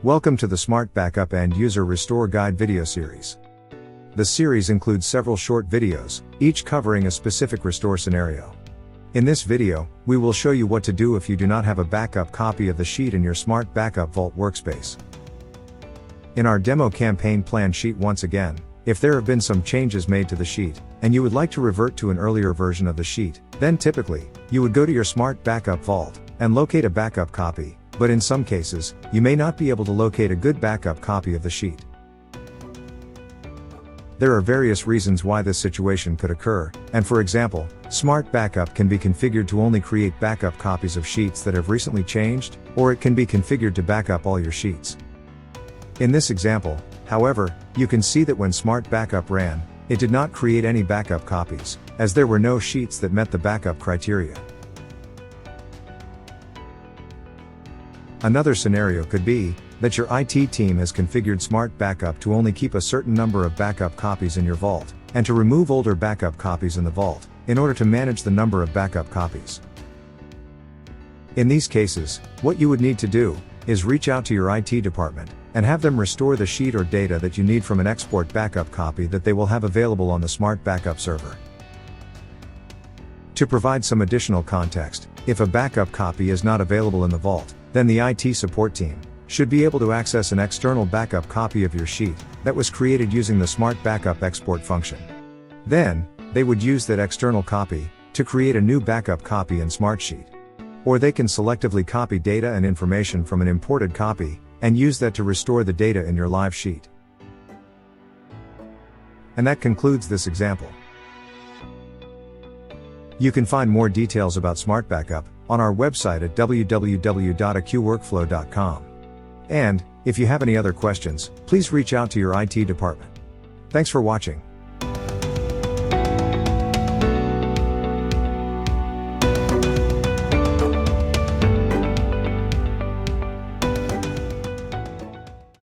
Welcome to the SmartBackup End User Restore Guide video series. The series includes several short videos, each covering a specific restore scenario. In this video, we will show you what to do if you do not have a backup copy of the sheet in your SmartBackup Vault workspace. In our demo campaign plan sheet once again, if there have been some changes made to the sheet, and you would like to revert to an earlier version of the sheet, then typically, you would go to your SmartBackup Vault, and locate a backup copy, but in some cases, you may not be able to locate a good backup copy of the sheet. There are various reasons why this situation could occur, and for example, SmartBackup can be configured to only create backup copies of sheets that have recently changed, or it can be configured to backup all your sheets. In this example, however, you can see that when SmartBackup ran, it did not create any backup copies, as there were no sheets that met the backup criteria. Another scenario could be that your IT team has configured SmartBackup to only keep a certain number of backup copies in your vault, and to remove older backup copies in the vault, in order to manage the number of backup copies. In these cases, what you would need to do is reach out to your IT department and have them restore the sheet or data that you need from an export backup copy that they will have available on the SmartBackup server. To provide some additional context, if a backup copy is not available in the vault, then the IT support team should be able to access an external backup copy of your sheet that was created using the SmartBackup export function. Then, they would use that external copy to create a new backup copy in Smartsheet. Or they can selectively copy data and information from an imported copy and use that to restore the data in your live sheet. And that concludes this example. You can find more details about SmartBackup on our website at www.aqworkflow.com. And, if you have any other questions, please reach out to your IT department. Thanks for watching.